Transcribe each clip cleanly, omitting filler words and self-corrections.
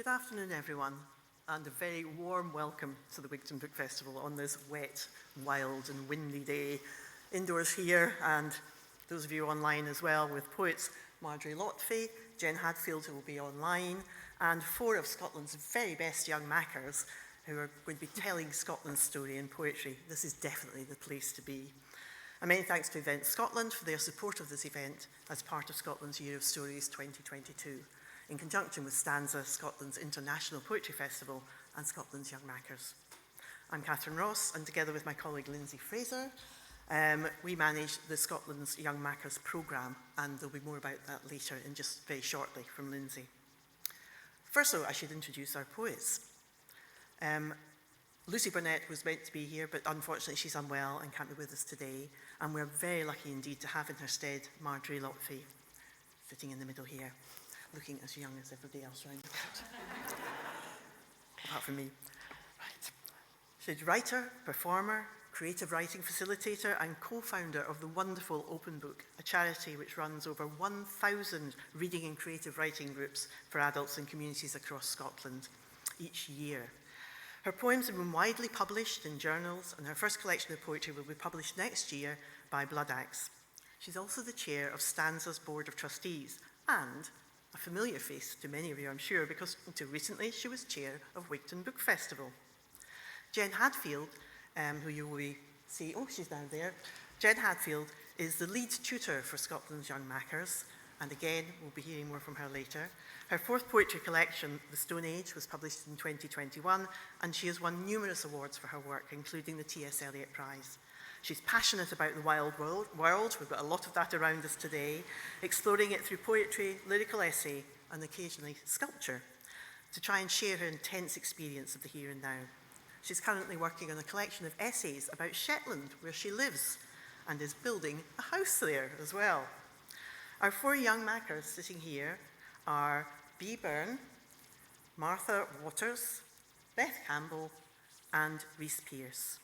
afternoon, everyone, and a very warm welcome to the Wigtown Book Festival on this wet, wild and windy day. Indoors here, and those of you online as well, with poets Marjorie Lotfy, Jen Hadfield, who will be online, and 4 of Scotland's very best young makers who are going to be telling Scotland's story in poetry. This is definitely the place to be. And many thanks to Event Scotland for their support of this event as part of Scotland's Year of Stories 2022, in conjunction with Stanza, Scotland's International Poetry Festival, and Scotland's Young Makers. I'm Catherine Ross, and together with my colleague Lindsay Fraser, we manage the Scotland's Young Makers programme, and there'll be more about that later in just very shortly from Lindsay. First, though, I should introduce our poets. Lucy Burnett was meant to be here, but unfortunately she's unwell and can't be with us today, and we're very lucky indeed to have in her stead Marjorie Lotfy, sitting in the middle here, looking as young as everybody else around the crowd. Apart from me. Right. She's writer, performer, creative writing facilitator, and co-founder of the wonderful Open Book, a charity which runs over 1,000 reading and creative writing groups for adults in communities across Scotland each year. Her poems have been widely published in journals, and her first collection of poetry will be published next year by Blood Axe. She's also the chair of Stanza's Board of Trustees, and a familiar face to many of you, I'm sure, because until recently she was chair of Wigtown Book Festival. Jen Hadfield, who you will see, oh, she's down there. Jen Hadfield is the lead tutor for Scotland's Young Makers, and again, we'll be hearing more from her later. Her 4th poetry collection, The Stone Age, was published in 2021, and she has won numerous awards for her work, including the T.S. Eliot Prize. She's passionate about the wild world. We've got a lot of that around us today, exploring it through poetry, lyrical essay, and occasionally sculpture, to try and share her intense experience of the here and now. She's currently working on a collection of essays about Shetland, where she lives, and is building a house there as well. Our 4 young makers sitting here are Bea Byrne, Martha Waters, Beth Campbell, and Rhys Pearce.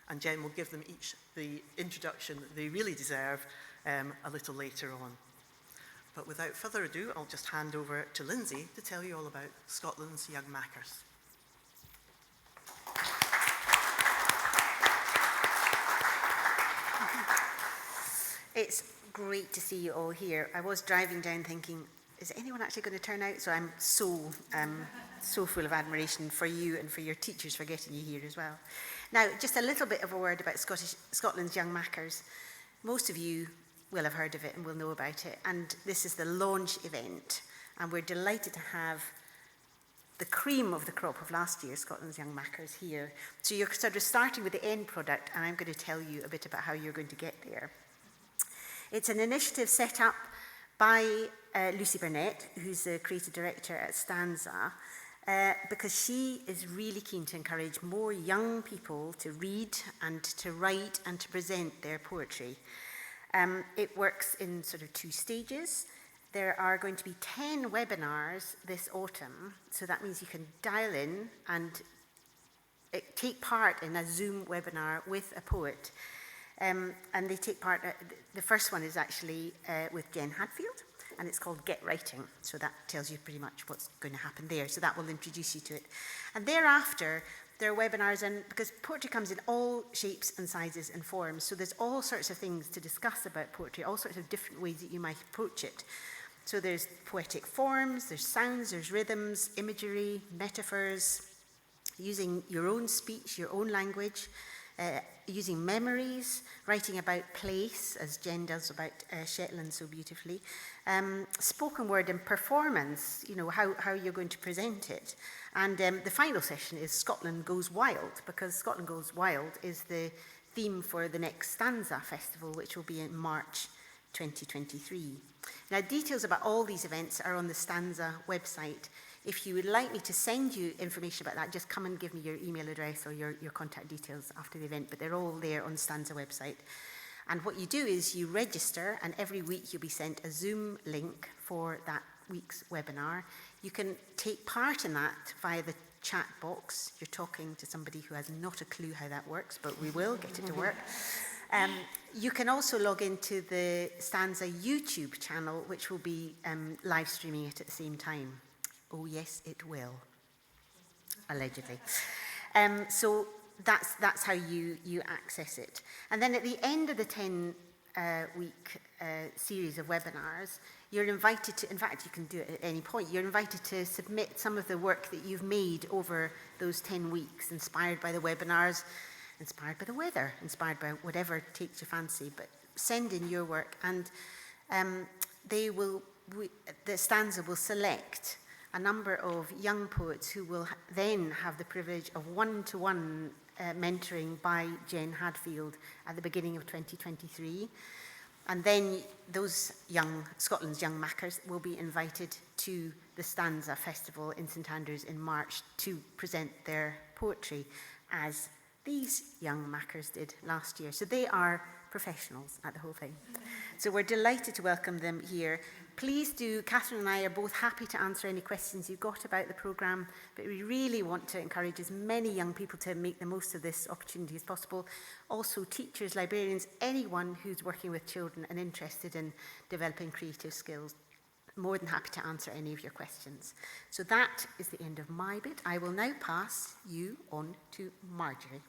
And Jen will give them each the introduction that they really deserve a little later on. But without further ado, I'll just hand over to Lindsay to tell you all about Scotland's Young Makers. It's great to see you all here. I was driving down thinking, is anyone actually going to turn out? So I'm so full of admiration for you and for your teachers for getting you here as well. Now, just a little bit of a word about Scotland's Young Makers. Most of you will have heard of it and will know about it. And this is the launch event. And we're delighted to have the cream of the crop of last year, Scotland's Young Makers, here. So you're sort of starting with the end product, and I'm going to tell you a bit about how you're going to get there. It's an initiative set up by Lucy Burnett, who's the creative director at Stanza, because she is really keen to encourage more young people to read and to write and to present their poetry. It works in sort of 2 stages. There are going to be 10 webinars this autumn, so that means you can dial in and take part in a Zoom webinar with a poet. And they take part, the first one is actually with Jen Hadfield, and it's called Get Writing. So that tells you pretty much what's going to happen there. So that will introduce you to it. And thereafter, there are webinars, and because poetry comes in all shapes and sizes and forms, so there's all sorts of things to discuss about poetry, all sorts of different ways that you might approach it. So there's poetic forms, there's sounds, there's rhythms, imagery, metaphors, using your own speech, your own language, using memories, writing about place, as Jen does about Shetland so beautifully, spoken word and performance, you know, how you're going to present it. And the final session is Scotland Goes Wild, because Scotland Goes Wild is the theme for the next Stanza Festival, which will be in March 2023. Now, details about all these events are on the Stanza website. If you would like me to send you information about that, just come and give me your email address or your contact details after the event, but they're all there on the Stanza website. And what you do is you register, and every week you'll be sent a Zoom link for that week's webinar. You can take part in that via the chat box. You're talking to somebody who has not a clue how that works, but we will get it to work. You can also log into the Stanza YouTube channel, which will be live streaming it at the same time. Oh yes, it will. Allegedly. So that's how you access it. And then at the end of the 10-week series of webinars, you're invited to, in fact, you can do it at any point, you're invited to submit some of the work that you've made over those 10 weeks, inspired by the webinars, inspired by the weather, inspired by whatever takes your fancy, but send in your work, and the stanza will select a number of young poets who will then have the privilege of one-to-one mentoring by Jen Hadfield at the beginning of 2023. And then those Scotland's young makers will be invited to the Stanza Festival in St Andrews in March to present their poetry, as these young makers did last year. So they are professionals at the whole thing. So we're delighted to welcome them here. Please do, Catherine and I are both happy to answer any questions you've got about the programme, but we really want to encourage as many young people to make the most of this opportunity as possible. Also teachers, librarians, anyone who's working with children and interested in developing creative skills. More than happy to answer any of your questions. So that is the end of my bit. I will now pass you on to Marjorie.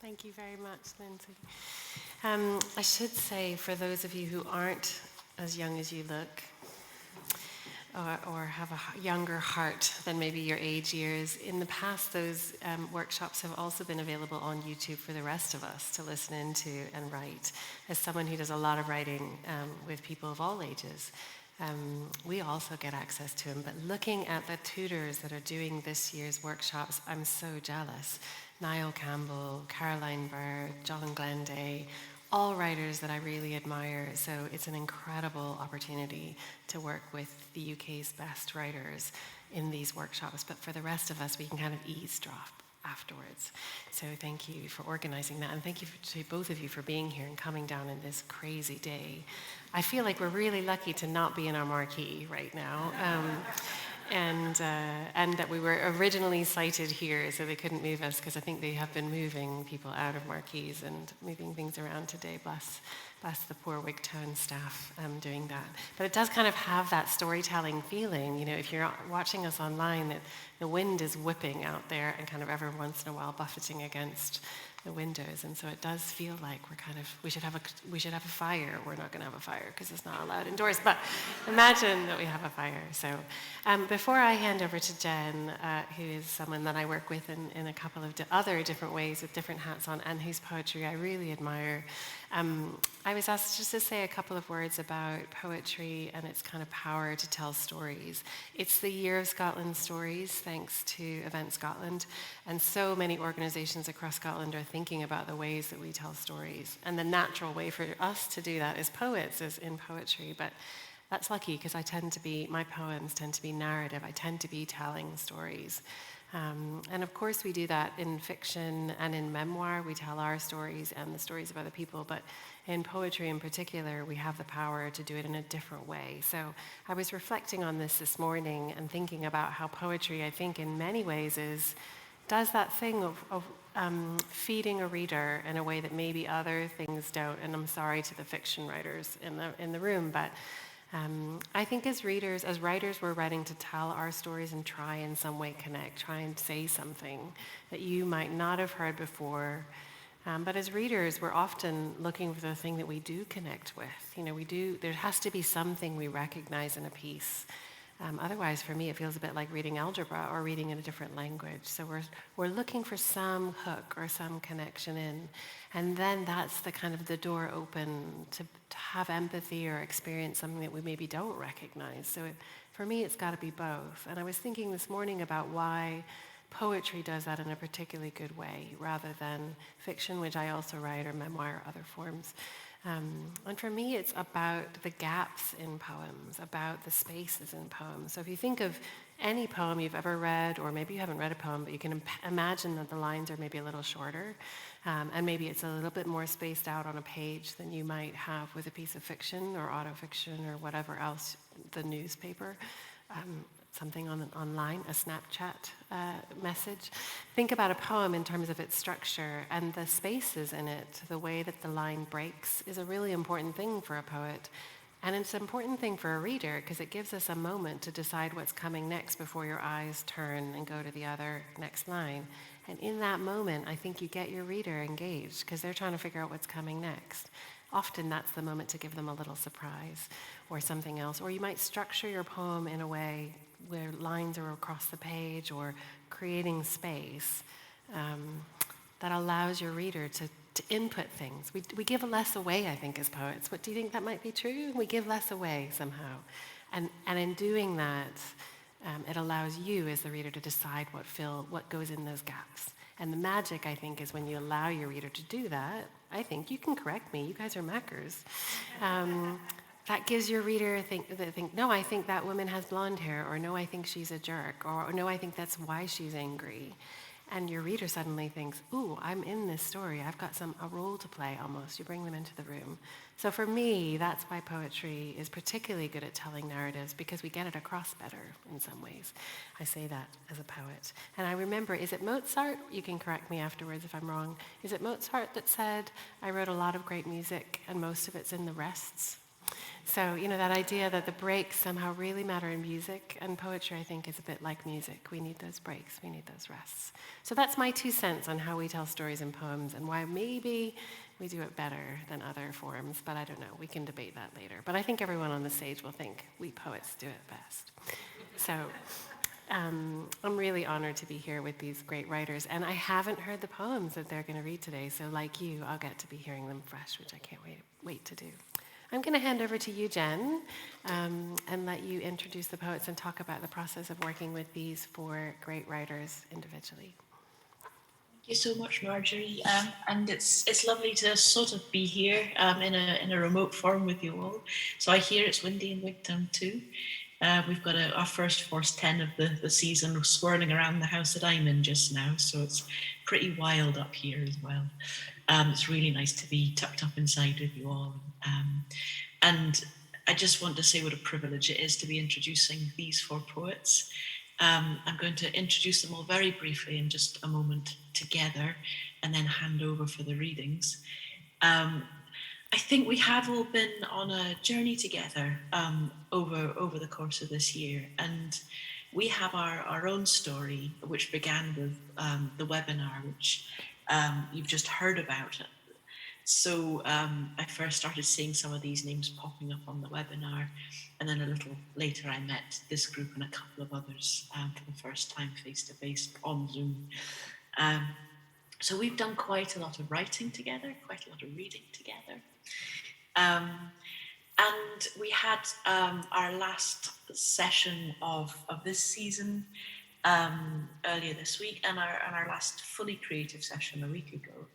Thank you very much, Lindsay. I should say, for those of you who aren't as young as you look, or have a younger heart than maybe your age years, in the past those workshops have also been available on YouTube for the rest of us to listen into and write. As someone who does a lot of writing with people of all ages, we also get access to them. But looking at the tutors that are doing this year's workshops, I'm so jealous. Niall Campbell, Caroline Bird, John Glenday, all writers that I really admire. So it's an incredible opportunity to work with the UK's best writers in these workshops. But for the rest of us, we can kind of eavesdrop afterwards. So thank you for organizing that. And thank you to both of you for being here and coming down in this crazy day. I feel like we're really lucky to not be in our marquee right now. And that we were originally sited here, so they couldn't move us, because I think they have been moving people out of marquees and moving things around today. Bless the poor Wigtown staff doing that. But it does kind of have that storytelling feeling. You know, if you're watching us online, that the wind is whipping out there and kind of every once in a while buffeting against the windows, and so it does feel like we should have a fire. We're not going to have a fire because it's not allowed indoors, but imagine that we have a fire. So before I hand over to Jen, who is someone that I work with in a couple of other different ways with different hats on, and whose poetry I really admire, I was asked just to say a couple of words about poetry and its kind of power to tell stories. It's the Year of Scotland Stories, thanks to Event Scotland, and so many organisations across Scotland are thinking about the ways that we tell stories. And the natural way for us to do that as poets is in poetry, but that's lucky because my poems tend to be narrative. I tend to be telling stories. And of course we do that in fiction and in memoir. We tell our stories and the stories of other people, but in poetry in particular, we have the power to do it in a different way. So I was reflecting on this morning and thinking about how poetry, I think in many ways, does that thing of feeding a reader in a way that maybe other things don't. And I'm sorry to the fiction writers in the room, but I think as writers, we're writing to tell our stories and try in some way connect, try and say something that you might not have heard before. But as readers, we're often looking for the thing that we do connect with. You know, there has to be something we recognize in a piece. Otherwise, for me, it feels a bit like reading algebra or reading in a different language. So we're looking for some hook or some connection in. And then that's the kind of the door open to have empathy or experience something that we maybe don't recognize. So for me, it's got to be both. And I was thinking this morning about why poetry does that in a particularly good way, rather than fiction, which I also write, or memoir, or other forms. And for me, it's about the gaps in poems, about the spaces in poems. So if you think of any poem you've ever read, or maybe you haven't read a poem, but you can imagine that the lines are maybe a little shorter, and maybe it's a little bit more spaced out on a page than you might have with a piece of fiction or autofiction or whatever else, the newspaper. Something online, a Snapchat message. Think about a poem in terms of its structure, and the spaces in it, the way that the line breaks, is a really important thing for a poet. And it's an important thing for a reader because it gives us a moment to decide what's coming next before your eyes turn and go to the other next line. And in that moment, I think you get your reader engaged because they're trying to figure out what's coming next. Often that's the moment to give them a little surprise or something else. Or you might structure your poem in a way where lines are across the page or creating space that allows your reader to input things. We give less away, I think, as poets. What do you think that might be true? We give less away somehow. And in doing that, it allows you as the reader to decide what goes in those gaps. And the magic, I think, is when you allow your reader to do that. I think, you can correct me, you guys are Mackers. That gives your reader no, I think that woman has blonde hair, or no, I think she's a jerk, or no, I think that's why she's angry. And your reader suddenly thinks, ooh, I'm in this story. I've got a role to play almost. You bring them into the room. So for me, that's why poetry is particularly good at telling narratives, because we get it across better in some ways. I say that as a poet. And I remember, is it Mozart? You can correct me afterwards if I'm wrong. Is it Mozart that said, I wrote a lot of great music and most of it's in the rests? So, that idea that the breaks somehow really matter in music, and poetry, I think, is a bit like music. We need those breaks, we need those rests. So that's my 2 cents on how we tell stories in poems and why maybe we do it better than other forms, but I don't know, we can debate that later. But I think everyone on the stage will think we poets do it best. So I'm really honored to be here with these great writers, and I haven't heard the poems that they're going to read today, so like you, I'll get to be hearing them fresh, which I can't wait to do. I'm going to hand over to you, Jen, and let you introduce the poets and talk about the process of working with these 4 great writers individually. Thank you so much, Marjorie. And it's lovely to sort of be here in a remote form with you all. So I hear it's windy in Wigtown too. We've got our first force 10 of the season swirling around the house that I'm in just now. So it's pretty wild up here as well. It's really nice to be tucked up inside with you all. And I just want to say what a privilege it is to be introducing these 4 poets. I'm going to introduce them all very briefly in just a moment together and then hand over for the readings. I think we have all been on a journey together over the course of this year, and we have our own story, which began with the webinar, which you've just heard about. So I first started seeing some of these names popping up on the webinar, and then a little later I met this group and a couple of others for the first time face-to-face on Zoom. So we've done quite a lot of writing together, quite a lot of reading together. And we had our last session of this season earlier this week, and our last fully creative session a week ago,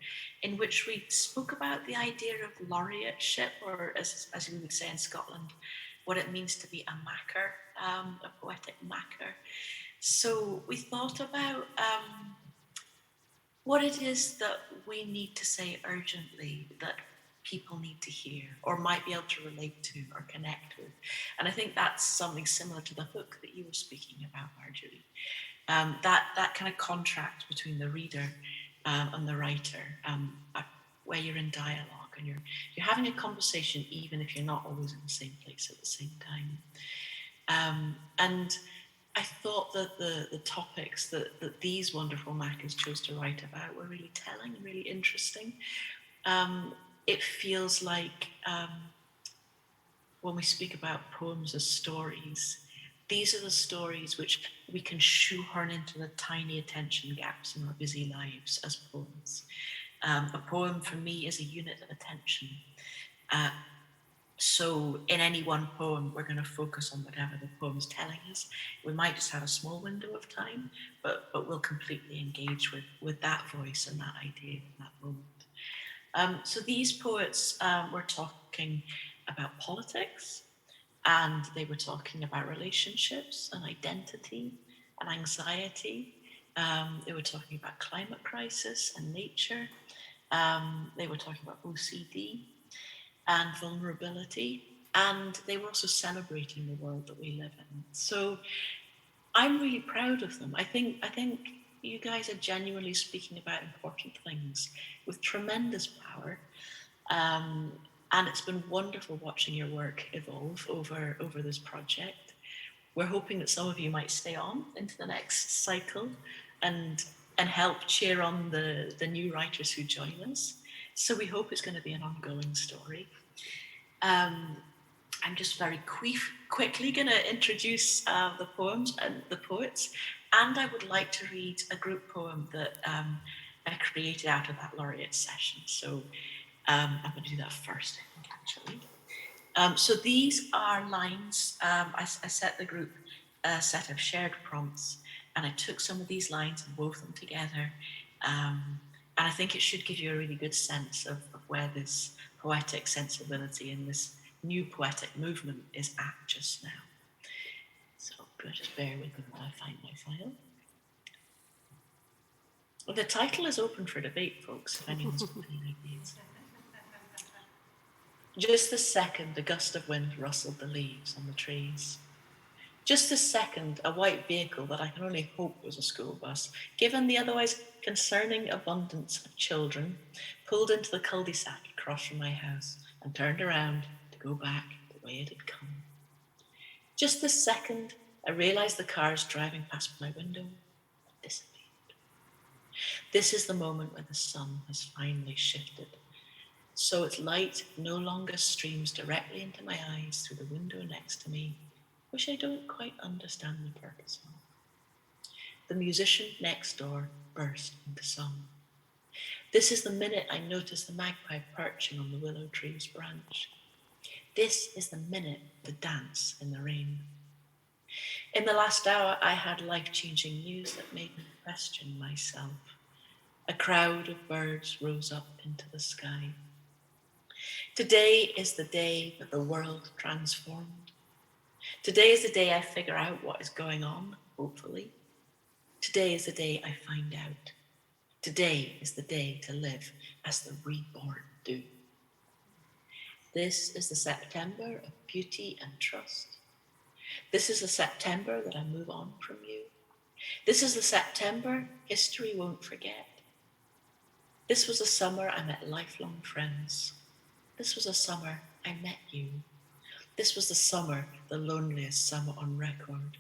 in which we spoke about the idea of laureateship, or as we would say in Scotland, what it means to be a macker, a poetic macker. So we thought about what it is that we need to say urgently that people need to hear or might be able to relate to or connect with. And I think that's something similar to the hook that you were speaking about, Marjorie. That kind of contract between the reader and the writer, where you're in dialogue and you're having a conversation even if you're not always in the same place at the same time. And I thought that the topics that these wonderful Mackers chose to write about were really telling and really interesting. It feels like when we speak about poems as stories, these are the stories which we can shoehorn into the tiny attention gaps in our busy lives as poems. A poem for me is a unit of attention. So in any one poem, we're going to focus on whatever the poem's telling us. We might just have a small window of time, but we'll completely engage with that voice and that idea in that moment. So these poets were talking about politics, and they were talking about relationships and identity and anxiety. They were talking about climate crisis and nature. They were talking about OCD and vulnerability, and they were also celebrating the world that we live in. So I'm really proud of them. I think you guys are genuinely speaking about important things with tremendous power. And it's been wonderful watching your work evolve over this project. We're hoping that some of you might stay on into the next cycle and help cheer on the new writers who join us. So we hope it's going to be an ongoing story. I'm just very quickly going to introduce the poems and the poets, and I would like to read a group poem that I created out of that laureate session. So I'm going to do that first, I think, actually. So these are lines. I set the group a set of shared prompts, and I took some of these lines and wove them together. And I think it should give you a really good sense of where this poetic sensibility and this new poetic movement is at just now. So just bear with me while I find my file. Well, the title is open for debate, folks, if anyone's got any ideas. Just this second, a gust of wind rustled the leaves on the trees. Just this second, a white vehicle that I can only hope was a school bus, given the otherwise concerning abundance of children, pulled into the cul-de-sac across from my house and turned around to go back the way it had come. Just this second, I realised the cars driving past my window had disappeared. This is the moment when the sun has finally shifted, so its light no longer streams directly into my eyes through the window next to me, which I don't quite understand the purpose of. The musician next door burst into song. This is the minute I notice the magpie perching on the willow tree's branch. This is the minute to dance in the rain. In the last hour, I had life-changing news that made me question myself. A crowd of birds rose up into the sky. Today is the day that the world transformed. Today is the day I figure out what is going on, hopefully. Today is the day I find out. Today is the day to live as the reborn do. This is the September of beauty and trust. This is the September that I move on from you. This is the September history won't forget. This was a summer I met lifelong friends. This was a summer I met you. This was the summer, the loneliest summer on record.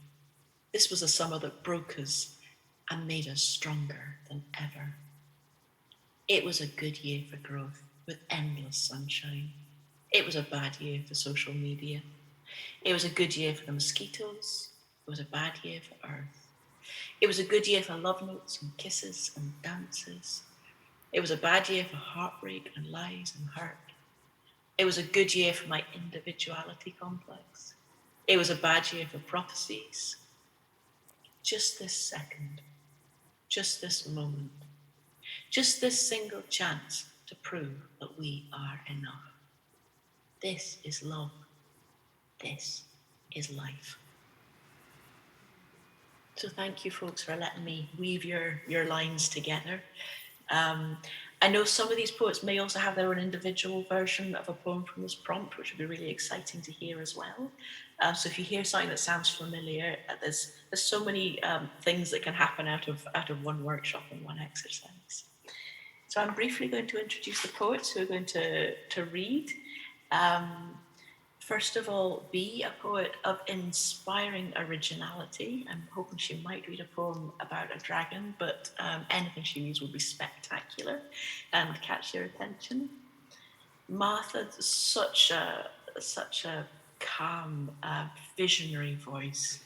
This was a summer that broke us and made us stronger than ever. It was a good year for growth with endless sunshine. It was a bad year for social media. It was a good year for the mosquitoes. It was a bad year for Earth. It was a good year for love notes and kisses and dances. It was a bad year for heartbreak and lies and hurt. It was a good year for my individuality complex. It was a bad year for prophecies. Just this second, just this moment, just this single chance to prove that we are enough. This is love. This is life. So thank you, folks, for letting me weave your lines together. I know some of these poets may also have their own individual version of a poem from this prompt, which would be really exciting to hear as well. So if you hear something that sounds familiar, there's so many things that can happen out of one workshop and one exercise. So I'm briefly going to introduce the poets who are going to read. First of all, B, a poet of inspiring originality. I'm hoping she might read a poem about a dragon, but anything she reads will be spectacular and catch your attention. Martha, such a calm, visionary voice,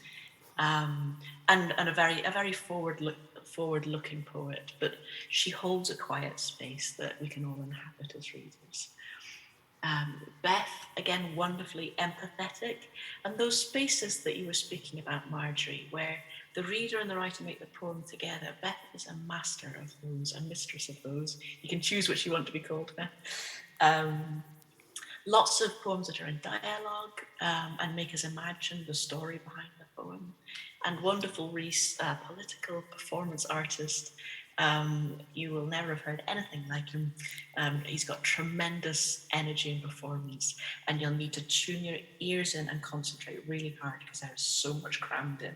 and a very forward-looking poet, but she holds a quiet space that we can all inhabit as readers. Beth, again, wonderfully empathetic, and those spaces that you were speaking about, Marjorie, where the reader and the writer make the poem together. Beth is a master of those, a mistress of those. You can choose which you want to be called, Beth. Lots of poems that are in dialogue and make us imagine the story behind the poem. And wonderful Reese, political performance artist. You will never have heard anything like him. He's got tremendous energy and performance, and you'll need to tune your ears in and concentrate really hard because there's so much crammed in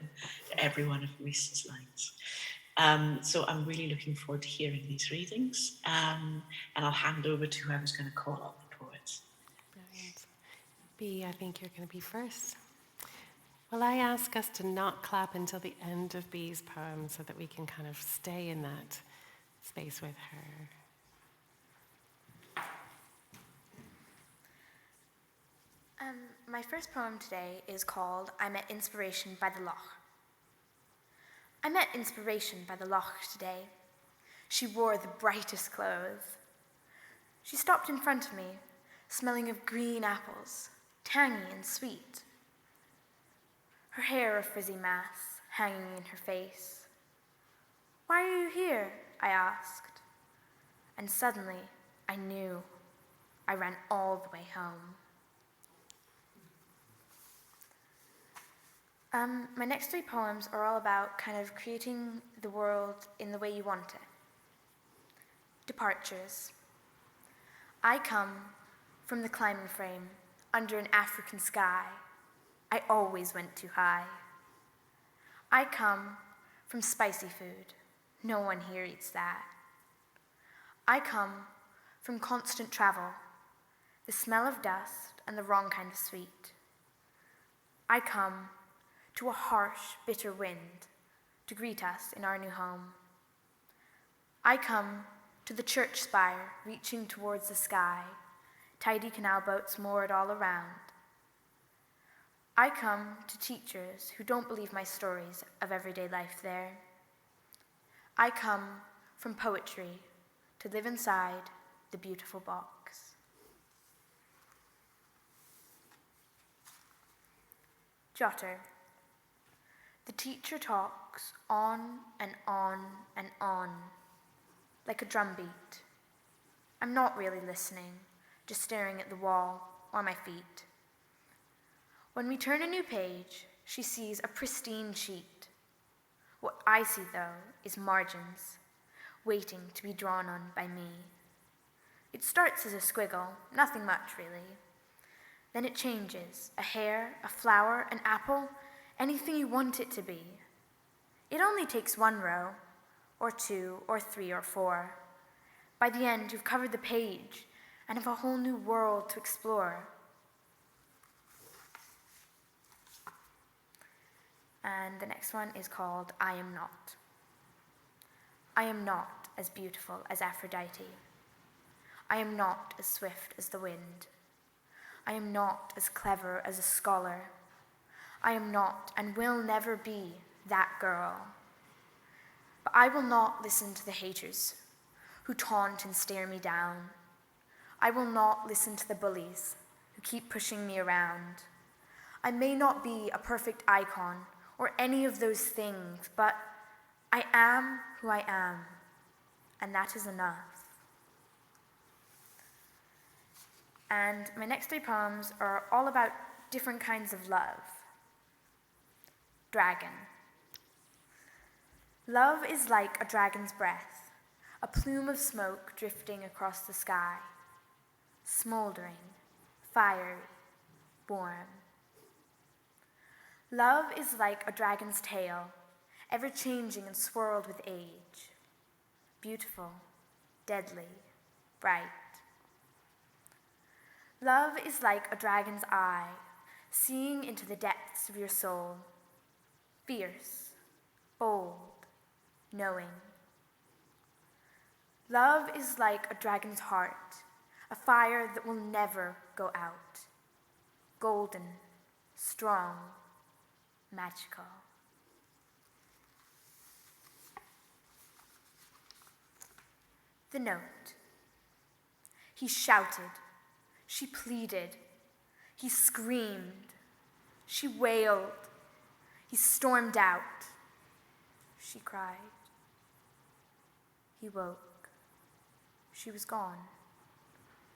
to every one of Reese's lines. So I'm really looking forward to hearing these readings, and I'll hand over to whoever's going to call up the poets. Bea, I think you're going to be first. Well, I ask us to not clap until the end of Bea's poem so that we can kind of stay in that space with her. My first poem today is called I Met Inspiration by the Loch. I met inspiration by the loch today. She wore the brightest clothes. She stopped in front of me, smelling of green apples, tangy and sweet. Her hair a frizzy mass, hanging in her face. Why are you here? I asked. And suddenly, I knew. I ran all the way home. My next 3 poems are all about kind of creating the world in the way you want it. Departures. I come from the climbing frame under an African sky. I always went too high. I come from spicy food. No one here eats that. I come from constant travel, the smell of dust and the wrong kind of sweet. I come to a harsh, bitter wind to greet us in our new home. I come to the church spire reaching towards the sky, tidy canal boats moored all around. I come to teachers who don't believe my stories of everyday life there. I come from poetry to live inside the beautiful box. Jotter. The teacher talks on and on and on, like a drumbeat. I'm not really listening, just staring at the wall or my feet. When we turn a new page, she sees a pristine sheet. What I see, though, is margins, waiting to be drawn on by me. It starts as a squiggle, nothing much, really. Then it changes, a hair, a flower, an apple, anything you want it to be. It only takes 1 row, or 2, or 3, or 4. By the end, you've covered the page and have a whole new world to explore. And the next one is called I Am Not. I am not as beautiful as Aphrodite. I am not as swift as the wind. I am not as clever as a scholar. I am not and will never be that girl. But I will not listen to the haters who taunt and stare me down. I will not listen to the bullies who keep pushing me around. I may not be a perfect icon or any of those things, but I am who I am, and that is enough. And my next 3 poems are all about different kinds of love. Dragon. Love is like a dragon's breath, a plume of smoke drifting across the sky, smoldering, fiery, warm. Love is like a dragon's tail, ever-changing and swirled with age, beautiful, deadly, bright. Love is like a dragon's eye, seeing into the depths of your soul, fierce, bold, knowing. Love is like a dragon's heart, a fire that will never go out, golden, strong, magical. The note. He shouted. She pleaded. He screamed. She wailed. He stormed out. She cried. He woke. She was gone.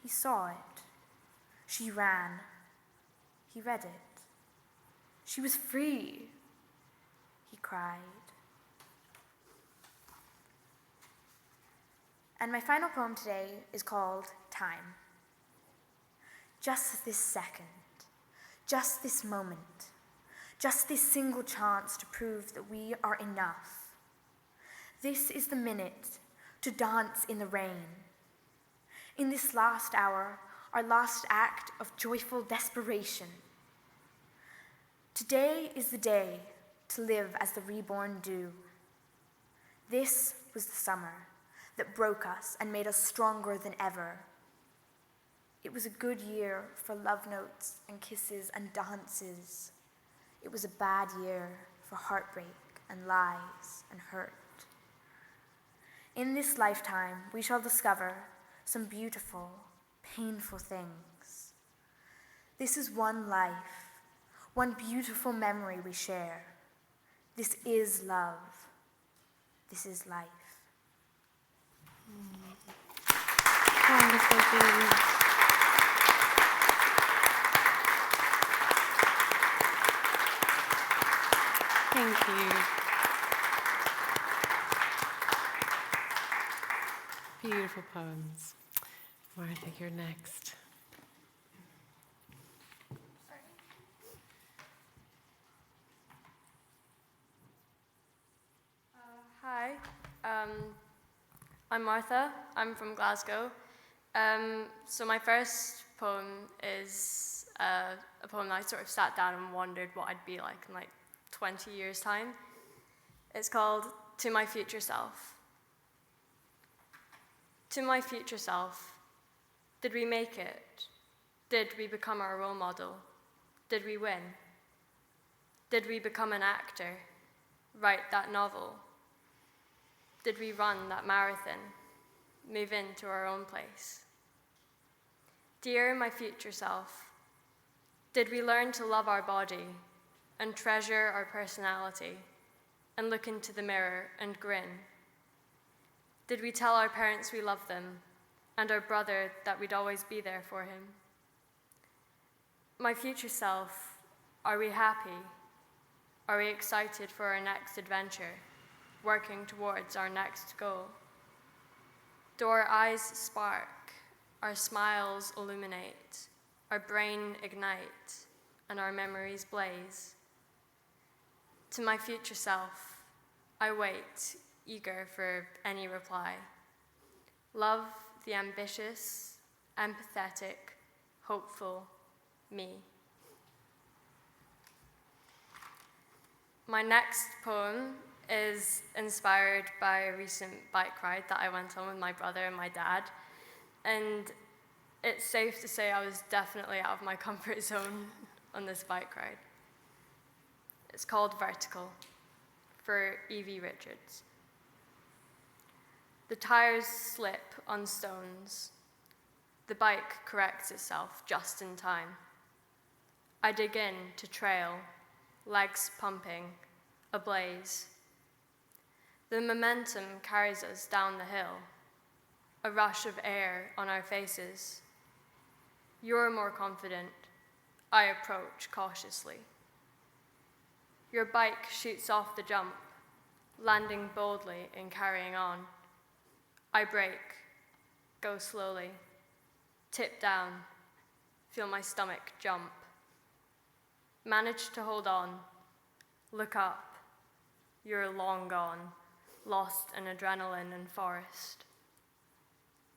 He saw it. She ran. He read it. She was free. He cried. And my final poem today is called Time. Just this second, just this moment, just this single chance to prove that we are enough. This is the minute to dance in the rain. In this last hour, our last act of joyful desperation. Today is the day to live as the reborn do. This was the summer that broke us and made us stronger than ever. It was a good year for love notes and kisses and dances. It was a bad year for heartbreak and lies and hurt. In this lifetime, we shall discover some beautiful, painful things. This is one life, one beautiful memory we share. This is love. This is life. Wonderful, Jean. Thank you. Beautiful poems. Martha, you're next. Hi, I'm Martha. I'm from Glasgow. So my first poem is a poem that I sort of sat down and wondered what I'd be like in 20 years' time. It's called To My Future Self. To my future self, did we make it? Did we become our role model? Did we win? Did we become an actor? Write that novel? Did we run that marathon? Move into our own place? Dear my future self, did we learn to love our body and treasure our personality and look into the mirror and grin? Did we tell our parents we loved them and our brother that we'd always be there for him? My future self, are we happy? Are we excited for our next adventure, working towards our next goal? Do our eyes spark, our smiles illuminate, our brain ignite, and our memories blaze? To my future self, I wait, eager for any reply. Love the ambitious, empathetic, hopeful me. My next poem is inspired by a recent bike ride that I went on with my brother and my dad. And it's safe to say I was definitely out of my comfort zone on this bike ride. It's called Vertical, for Evie Richards. The tires slip on stones. The bike corrects itself just in time. I dig in to trail, legs pumping, ablaze. The momentum carries us down the hill, a rush of air on our faces. You're more confident. I approach cautiously. Your bike shoots off the jump, landing boldly and carrying on. I brake, go slowly, tip down, feel my stomach jump. Manage to hold on, look up. You're long gone, lost in adrenaline and forest.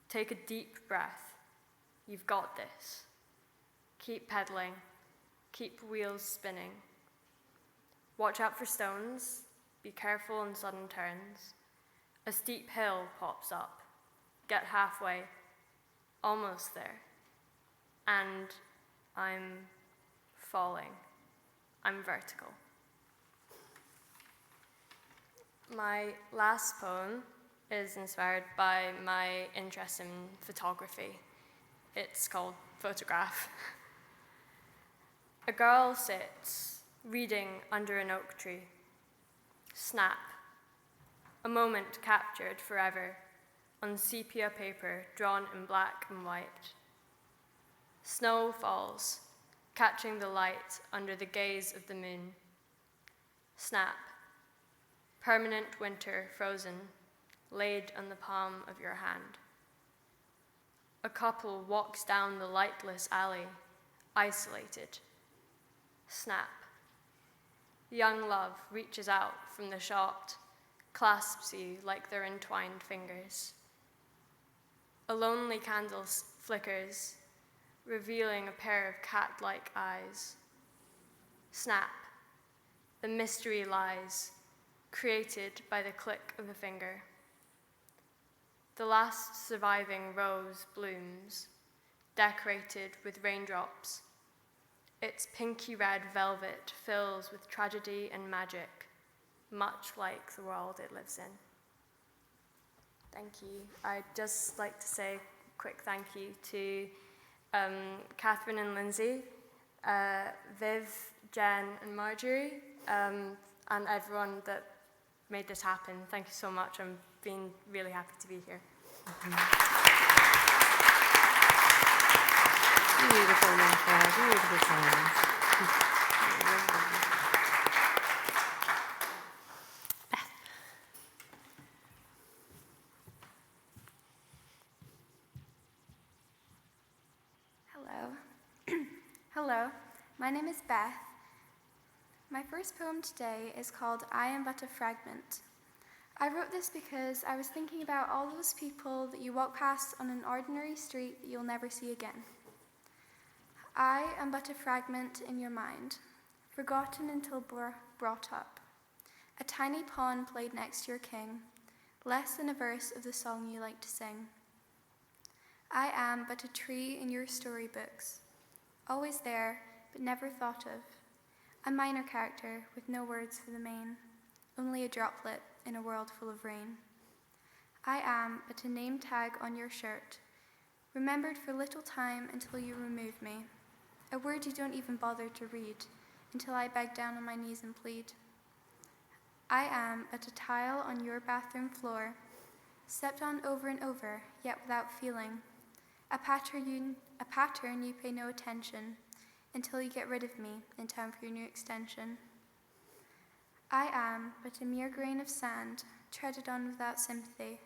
Take a deep breath. You've got this. Keep pedaling, keep wheels spinning. Watch out for stones, be careful in sudden turns. A steep hill pops up. Get halfway, almost there. And I'm falling. I'm vertical. My last poem is inspired by my interest in photography. It's called Photograph. A girl sits, reading under an oak tree. Snap. A moment captured forever on sepia paper drawn in black and white. Snow falls, catching the light under the gaze of the moon. Snap. Permanent winter frozen, laid on the palm of your hand. A couple walks down the lightless alley, isolated. Snap. Young love reaches out from the shot, clasps you like their entwined fingers. A lonely candle flickers, revealing a pair of cat-like eyes. Snap. The mystery lies, created by the click of a finger. The last surviving rose blooms, decorated with raindrops. Its pinky red velvet fills with tragedy and magic, much like the world it lives in. Thank you. I'd just like to say a quick thank you to Catherine and Lindsay, Viv, Jen and Marjorie, and everyone that made this happen. Thank you so much. I'm being really happy to be here. Beautiful, Linda. Beautiful times. Hello. Hello, my name is Beth. My first poem today is called I Am But a Fragment. I wrote this because I was thinking about all those people that you walk past on an ordinary street that you'll never see again. I am but a fragment in your mind, forgotten until brought up. A tiny pawn played next to your king, less than a verse of the song you like to sing. I am but a tree in your storybooks, always there, but never thought of. A minor character with no words for the main, only a droplet in a world full of rain. I am but a name tag on your shirt, remembered for little time until you remove me. A word you don't even bother to read, until I beg down on my knees and plead. I am but a tile on your bathroom floor, stepped on over and over, yet without feeling. A pattern you pay no attention, until you get rid of me in time for your new extension. I am but a mere grain of sand, treaded on without sympathy,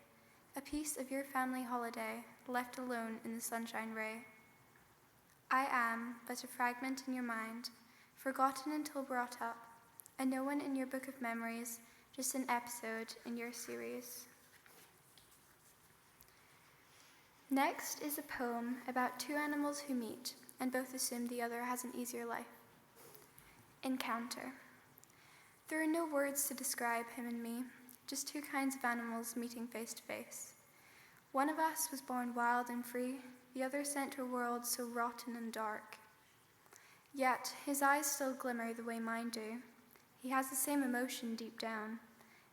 a piece of your family holiday, left alone in the sunshine ray. I am but a fragment in your mind, forgotten until brought up, a no one in your book of memories, just an episode in your series. Next is a poem about two animals who meet, and both assume the other has an easier life. Encounter. There are no words to describe him and me, just two kinds of animals meeting face to face. One of us was born wild and free, the other sent to a world so rotten and dark. Yet his eyes still glimmer the way mine do. He has the same emotion deep down,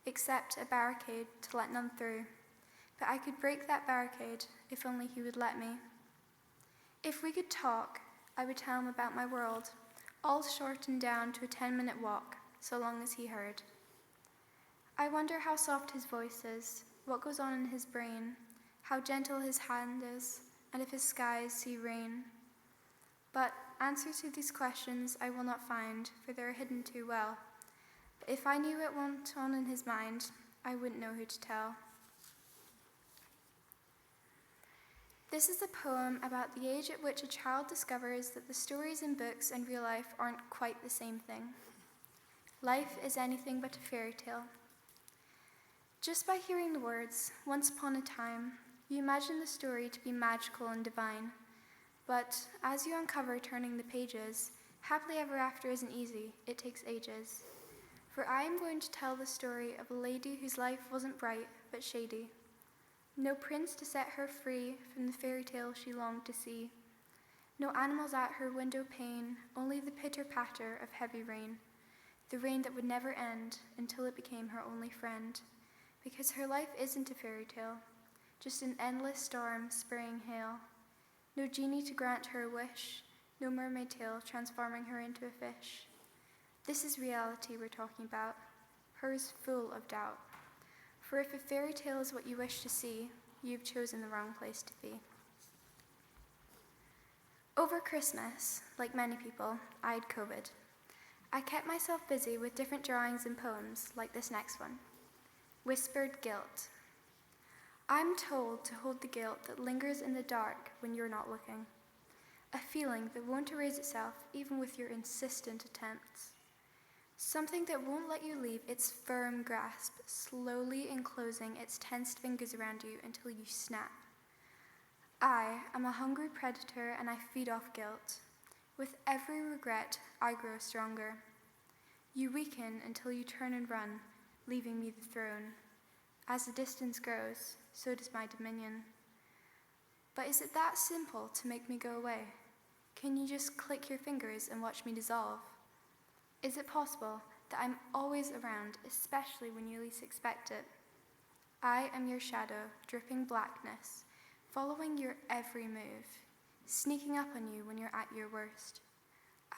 except a barricade to let none through. But I could break that barricade if only he would let me. If we could talk, I would tell him about my world, all shortened down to a 10-minute walk, so long as he heard. I wonder how soft his voice is, what goes on in his brain, how gentle his hand is, and if his skies see rain. But answers to these questions I will not find, for they are hidden too well. But if I knew what went on in his mind, I wouldn't know who to tell. This is a poem about the age at which a child discovers that the stories in books and real life aren't quite the same thing. Life is anything but a fairy tale. Just by hearing the words, once upon a time, you imagine the story to be magical and divine. But as you uncover turning the pages, happily ever after isn't easy, it takes ages. For I am going to tell the story of a lady whose life wasn't bright, but shady. No prince to set her free from the fairy tale she longed to see. No animals at her window pane, only the pitter-patter of heavy rain. The rain that would never end until it became her only friend. Because her life isn't a fairy tale, just an endless storm spraying hail. No genie to grant her a wish, no mermaid tail transforming her into a fish. This is reality we're talking about, hers full of doubt. For if a fairy tale is what you wish to see, you've chosen the wrong place to be. Over Christmas, like many people, I had COVID. I kept myself busy with different drawings and poems, like this next one. Whispered Guilt. I'm told to hold the guilt that lingers in the dark when you're not looking. A feeling that won't erase itself even with your insistent attempts. Something that won't let you leave its firm grasp, slowly enclosing its tensed fingers around you until you snap. I am a hungry predator and I feed off guilt. With every regret, I grow stronger. You weaken until you turn and run, leaving me the throne. As the distance grows, so does my dominion. But is it that simple to make me go away? Can you just click your fingers and watch me dissolve? Is it possible that I'm always around, especially when you least expect it? I am your shadow, dripping blackness, following your every move, sneaking up on you when you're at your worst.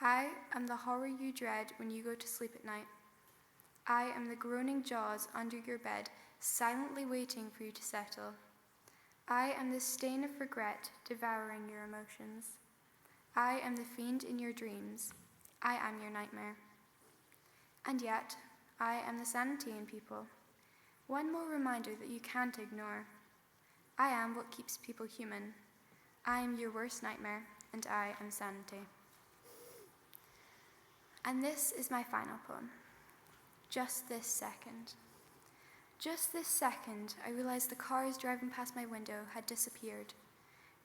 I am the horror you dread when you go to sleep at night. I am the groaning jaws under your bed, silently waiting for you to settle. I am the stain of regret devouring your emotions. I am the fiend in your dreams. I am your nightmare. And yet, I am the sanity in people. One more reminder that you can't ignore. I am what keeps people human. I am your worst nightmare, and I am sanity. And this is my final poem. Just this second. Just this second, I realized the cars driving past my window had disappeared.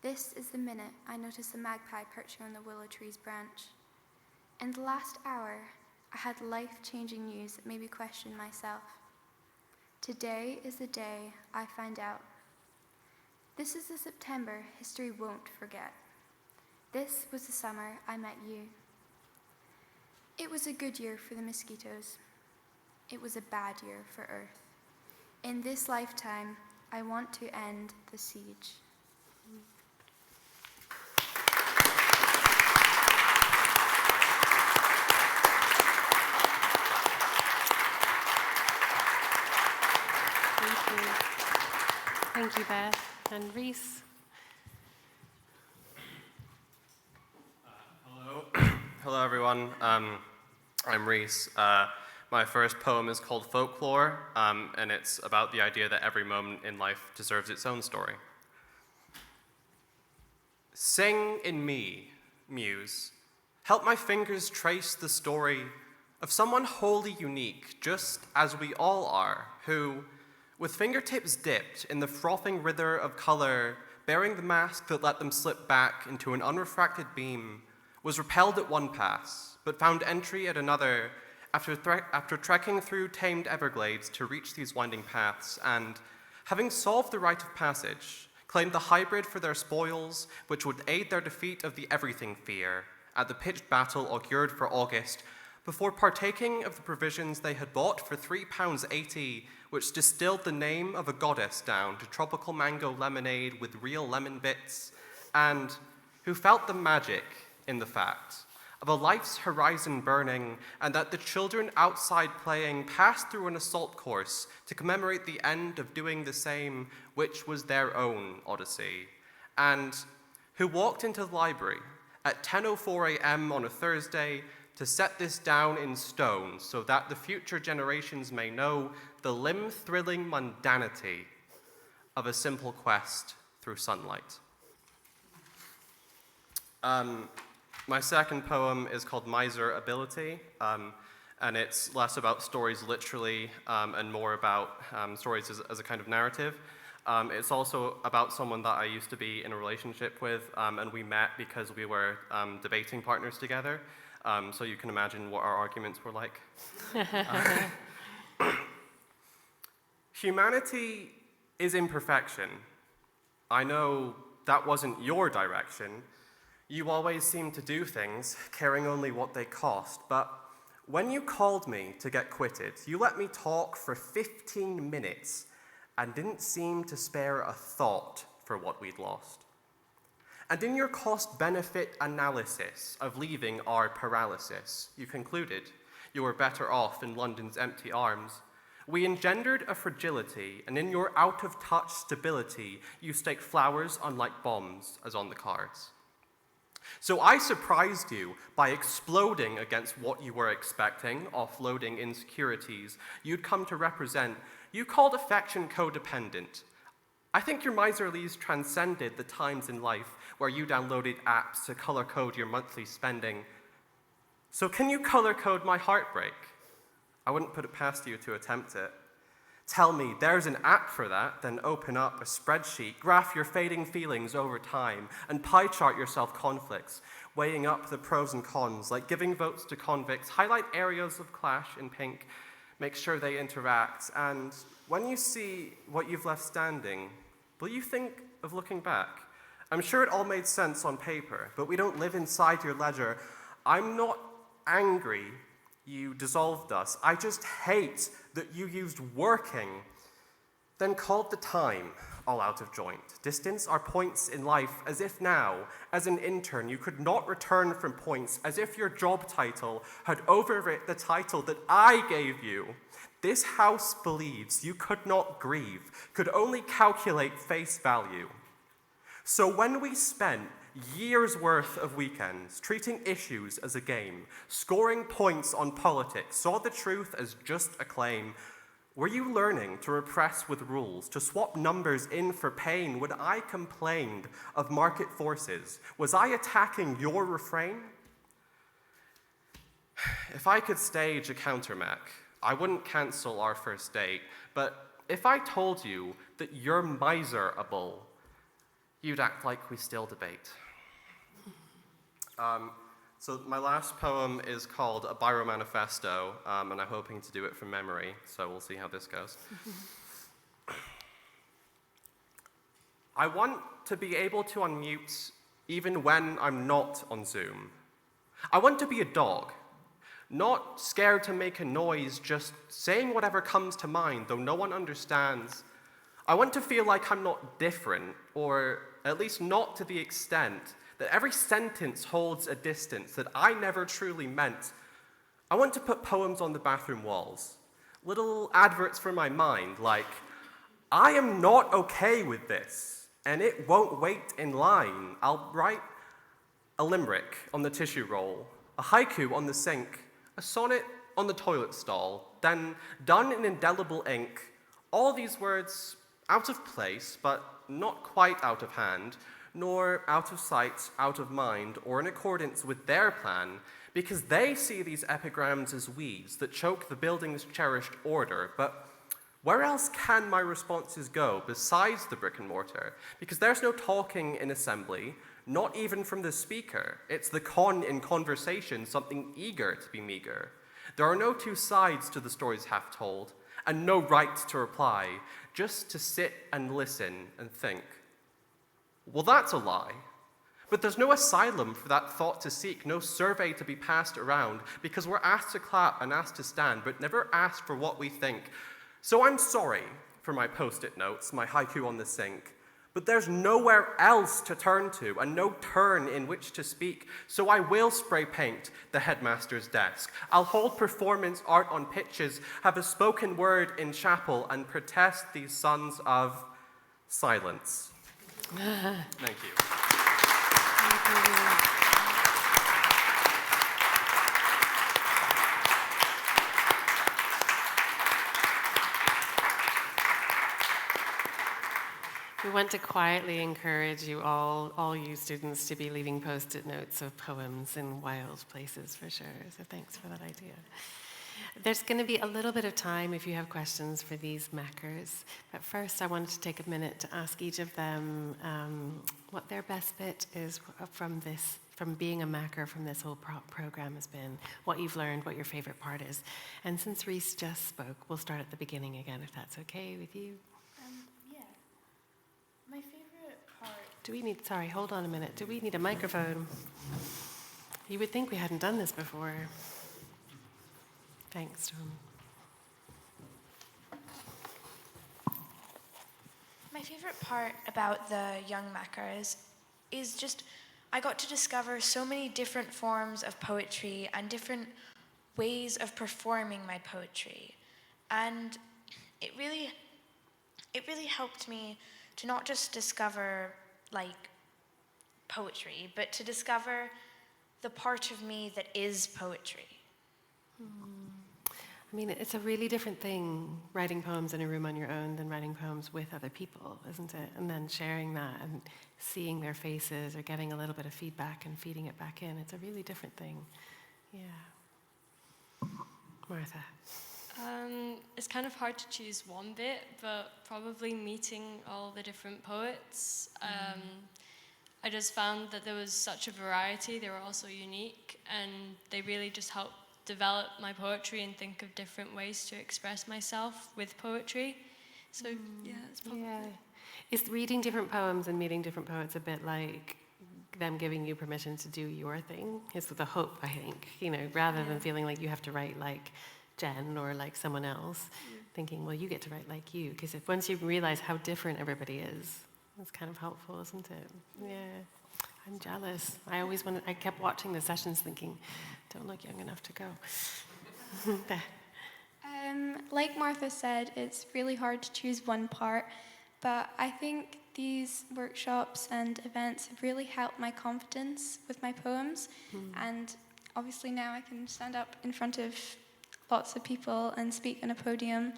This is the minute I noticed the magpie perching on the willow tree's branch. In the last hour, I had life-changing news that made me question myself. Today is the day I find out. This is the September history won't forget. This was the summer I met you. It was a good year for the mosquitoes. It was a bad year for Earth. In this lifetime, I want to end the siege. Thank you. Thank you, Beth. And Reese. Hello, everyone. I'm Reese. My first poem is called Folklore, and it's about the idea that every moment in life deserves its own story. Sing in me, muse. Help my fingers trace the story of someone wholly unique, just as we all are, who, with fingertips dipped in the frothing rither of color, bearing the mask that let them slip back into an unrefracted beam, was repelled at one pass, but found entry at another after trekking through tamed Everglades to reach these winding paths, and, having solved the rite of passage, claimed the hybrid for their spoils, which would aid their defeat of the everything fear at the pitched battle augured for August, before partaking of the provisions they had bought for £3.80, which distilled the name of a goddess down to tropical mango lemonade with real lemon bits, and who felt the magic in the fact of a life's horizon burning, and that the children outside playing passed through an assault course to commemorate the end of doing the same, which was their own odyssey, and who walked into the library at 10:04 a.m. on a Thursday to set this down in stone so that the future generations may know the limb-thrilling mundanity of a simple quest through sunlight. My second poem is called Miser Ability, and it's less about stories literally and more about stories as a kind of narrative. It's also about someone that I used to be in a relationship with, and we met because we were debating partners together, so you can imagine what our arguments were like. Humanity is imperfection. I know that wasn't your direction. You always seem to do things, caring only what they cost, but when you called me to get quitted, you let me talk for 15 minutes and didn't seem to spare a thought for what we'd lost. And in your cost-benefit analysis of leaving our paralysis, you concluded you were better off in London's empty arms. We engendered a fragility, and in your out-of-touch stability, you staked flowers unlike bombs as on the cards. So I surprised you by exploding against what you were expecting, offloading insecurities you'd come to represent. You called affection codependent. I think your miserlies transcended the times in life where you downloaded apps to color code your monthly spending. So can you color code my heartbreak? I wouldn't put it past you to attempt it. Tell me there's an app for that, then open up a spreadsheet, graph your fading feelings over time, and pie chart your self-conflicts, weighing up the pros and cons, like giving votes to convicts, highlight areas of clash in pink, make sure they interact, and when you see what you've left standing, will you think of looking back? I'm sure it all made sense on paper, but we don't live inside your ledger. I'm not angry you dissolved us. I just hate that you used working, then called the time all out of joint. Distance are points in life, as if now, as an intern, you could not return from points, as if your job title had overwrit the title that I gave you. This house believes you could not grieve, could only calculate face value. So when we spent years' worth of weekends treating issues as a game, scoring points on politics, saw the truth as just a claim, were you learning to repress with rules, to swap numbers in for pain when I complained of market forces? Was I attacking your refrain? If I could stage a countermac, I wouldn't cancel our first date, but if I told you that you're miserable, you'd act like we still debate. So my last poem is called A Biro Manifesto, and I'm hoping to do it from memory, so we'll see how this goes. I want to be able to unmute even when I'm not on Zoom. I want to be a dog, not scared to make a noise, just saying whatever comes to mind, though no one understands. I want to feel like I'm not different, or at least not to the extent that every sentence holds a distance that I never truly meant. I want to put poems on the bathroom walls, little adverts for my mind, like, I am not okay with this, and it won't wait in line. I'll write a limerick on the tissue roll, a haiku on the sink, a sonnet on the toilet stall, then done in indelible ink, all these words out of place, but not quite out of hand, nor out of sight, out of mind, or in accordance with their plan, because they see these epigrams as weeds that choke the building's cherished order. But where else can my responses go besides the brick and mortar? Because there's no talking in assembly, not even from the speaker. It's the con in conversation, something eager to be meager. There are no two sides to the stories half told, and no right to reply, just to sit and listen and think. Well, that's a lie. But there's no asylum for that thought to seek, no survey to be passed around, because we're asked to clap and asked to stand, but never asked for what we think. So I'm sorry for my post-it notes, my haiku on the sink, but there's nowhere else to turn to and no turn in which to speak. So I will spray paint the headmaster's desk. I'll hold performance art on pitches, have a spoken word in chapel, and protest these sons of silence. Thank you. Thank you. We want to quietly encourage you all you students, to be leaving post-it notes of poems in wild places for sure. So thanks for that idea. There's going to be a little bit of time if you have questions for these Mackers. But first, I wanted to take a minute to ask each of them what their best bit is from being a Macker from this whole program has been, what you've learned, what your favorite part is. And since Reese just spoke, we'll start at the beginning again, if that's okay with you. Yeah. My favorite part... Sorry, hold on a minute. Do we need a microphone? You would think we hadn't done this before. Thanks, Tom. My favorite part about the Young Mackers is just I got to discover so many different forms of poetry and different ways of performing my poetry. And it really helped me to not just discover like poetry, but to discover the part of me that is poetry. I mean, it's a really different thing writing poems in a room on your own than writing poems with other people, isn't it? And then sharing that and seeing their faces or getting a little bit of feedback and feeding it back in. It's a really different thing. Yeah. Martha. It's kind of hard to choose one bit, but probably meeting all the different poets. I just found that there was such a variety. They were also unique, and they really just helped develop my poetry and think of different ways to express myself with poetry. So yeah, it's probably. Yeah. Is reading different poems and meeting different poets a bit like them giving you permission to do your thing? It's the hope, I think, rather than feeling like you have to write like Jen or like someone else, thinking, well, you get to write like you. Because if once you realize how different everybody is, it's kind of helpful, isn't it? Yeah. I'm jealous. I kept watching the sessions thinking, don't look young enough to go. Like Martha said, it's really hard to choose one part, but I think these workshops and events have really helped my confidence with my poems, and obviously now I can stand up in front of lots of people and speak on a podium,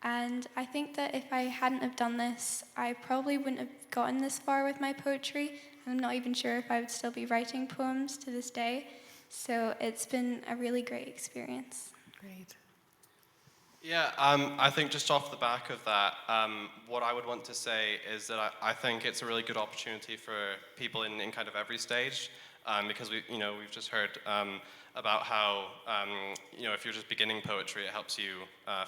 and I think that if I hadn't have done this, I probably wouldn't have gotten this far with my poetry, and I'm not even sure if I would still be writing poems to this day, so it's been a really great experience. Great. Yeah, I think just off the back of that, what I would want to say is that I think it's a really good opportunity for people in kind of every stage, because we've just heard about how if you're just beginning poetry, it helps you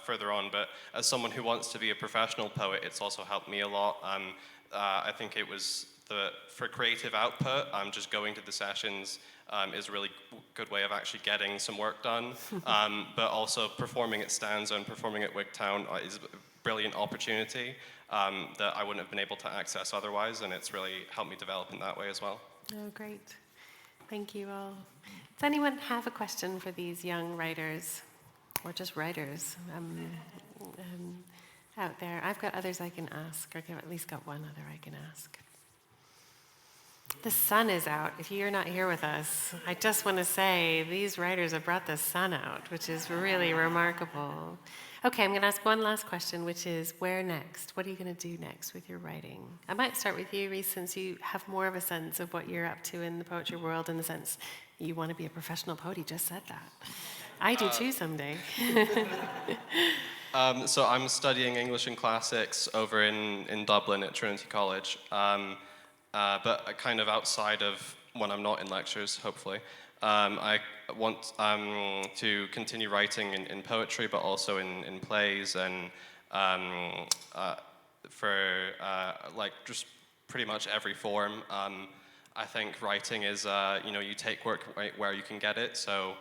further on. But as someone who wants to be a professional poet, it's also helped me a lot. I think it was for creative output, just going to the sessions is a really good way of actually getting some work done. But also performing at Stanza and performing at Wigtown is a brilliant opportunity that I wouldn't have been able to access otherwise, and it's really helped me develop in that way as well. Oh, great. Thank you all. Does anyone have a question for these young writers, or just writers out there? I've got others I can ask, or I've at least got one other I can ask. The sun is out. If you're not here with us, I just want to say these writers have brought the sun out, which is really remarkable. Okay, I'm going to ask one last question, which is, where next? What are you going to do next with your writing? I might start with you, Reese, since you have more of a sense of what you're up to in the poetry world, in the sense you want to be a professional poet. You just said that. I do too someday. So I'm studying English and Classics over in Dublin at Trinity College. But kind of outside of when I'm not in lectures, hopefully. I want to continue writing in poetry, but also in plays and for like just pretty much every form. I think writing is, you take work where you can get it, so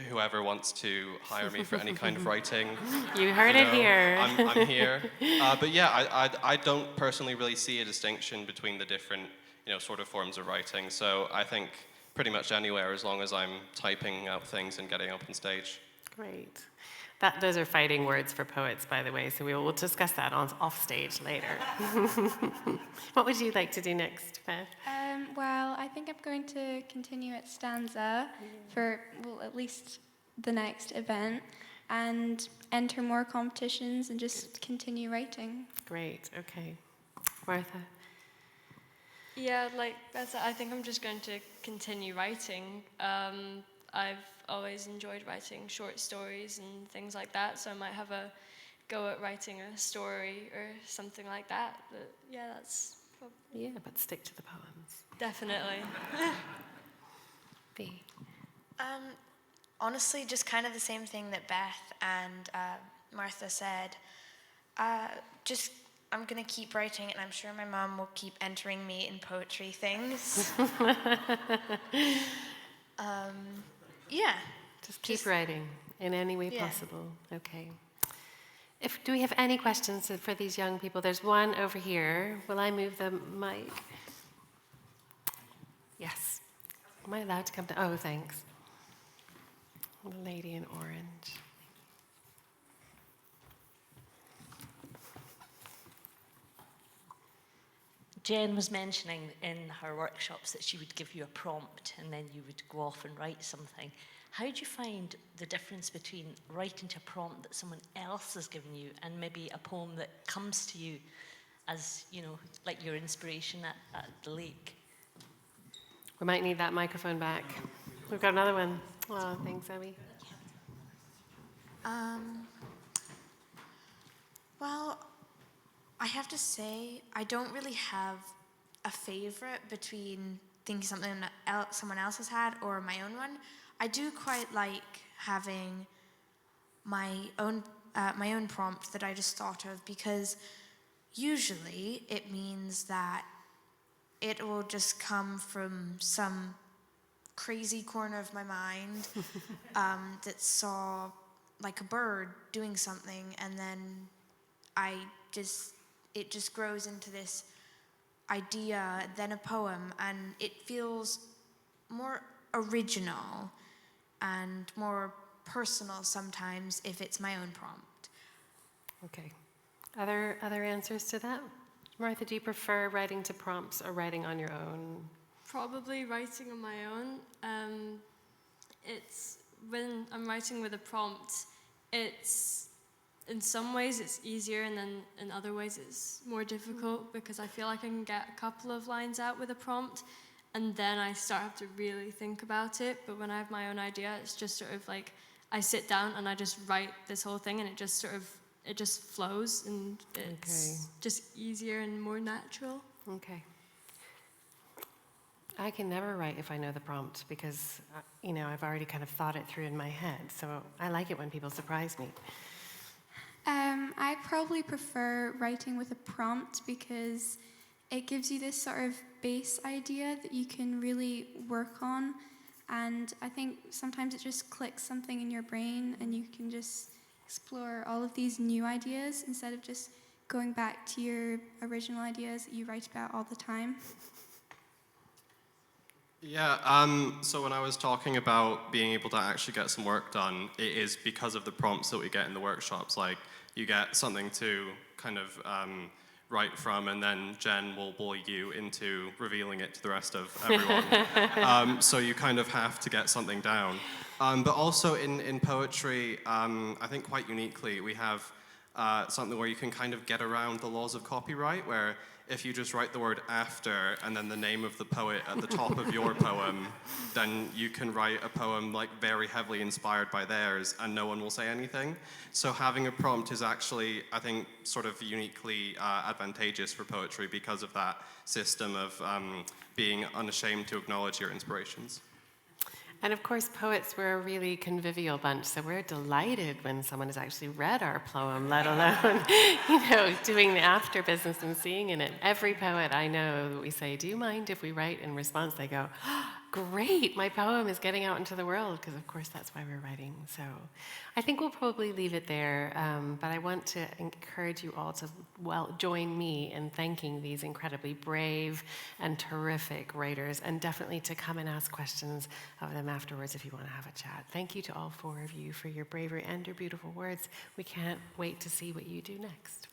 whoever wants to hire me for any kind of writing. You heard it here. I'm here. But yeah, I don't personally really see a distinction between the different, sort of forms of writing. So I think pretty much anywhere, as long as I'm typing out things and getting up on stage. Great. Those are fighting words for poets, by the way, so we'll discuss that off stage later. What would you like to do next, Beth? Well, I think I'm going to continue at Stanza for, at least the next event, and enter more competitions and just continue writing. Great, okay. Martha? Yeah, I think I'm just going to continue writing. I've always enjoyed writing short stories and things like that, so I might have a go at writing a story or something like that. But yeah, that's probably... Yeah, but stick to the poems. Definitely. B. Honestly, just kind of the same thing that Beth and Martha said. I'm going to keep writing, and I'm sure my mum will keep entering me in poetry things. Yeah. Just keep writing in any way possible. Okay. Do we have any questions for these young people? There's one over here. Will I move the mic? Yes. Am I allowed to come to? Oh, thanks. The lady in orange. Jen was mentioning in her workshops that she would give you a prompt and then you would go off and write something. How do you find the difference between writing to a prompt that someone else has given you and maybe a poem that comes to you as, like your inspiration at the lake? We might need that microphone back. We've got another one. Oh, thanks, Abby. Well, I have to say, I don't really have a favorite between thinking something someone else has had or my own one. I do quite like having my own prompt that I just thought of, because usually it means that it will just come from some crazy corner of my mind that saw like a bird doing something, and then it just grows into this idea, then a poem, and it feels more original and more personal sometimes if it's my own prompt. Okay. Other answers to that? Martha, do you prefer writing to prompts or writing on your own? Probably writing on my own. It's when I'm writing with a prompt, it's in some ways it's easier, and then in other ways it's more difficult, because I feel like I can get a couple of lines out with a prompt and then I have to really think about it. But when I have my own idea, it's just sort of like I sit down and I just write this whole thing, and it just flows, and it's just easier and more natural. Okay. I can never write if I know the prompt, because, I've already kind of thought it through in my head. So I like it when people surprise me. I probably prefer writing with a prompt, because it gives you this sort of base idea that you can really work on. And I think sometimes it just clicks something in your brain, and you can just explore all of these new ideas instead of just going back to your original ideas that you write about all the time. Yeah, so when I was talking about being able to actually get some work done, it is because of the prompts that we get in the workshops. Like, you get something to kind of write from, and then Jen will bully you into revealing it to the rest of everyone. So you kind of have to get something down. But also in poetry, I think quite uniquely, we have something where you can kind of get around the laws of copyright, where if you just write the word after and then the name of the poet at the top of your poem, then you can write a poem like very heavily inspired by theirs and no one will say anything. So having a prompt is actually, I think, sort of uniquely advantageous for poetry because of that system of being unashamed to acknowledge your inspirations. And of course, poets, we're a really convivial bunch, so we're delighted when someone has actually read our poem, let alone, doing the after business and seeing in it. Every poet I know, we say, do you mind if we write? In response, they go, oh, great, my poem is getting out into the world, because of course that's why we're writing. So I think we'll probably leave it there, but I want to encourage you all to join me in thanking these incredibly brave and terrific writers, and definitely to come and ask questions of them afterwards if you want to have a chat. Thank you to all four of you for your bravery and your beautiful words. We can't wait to see what you do next.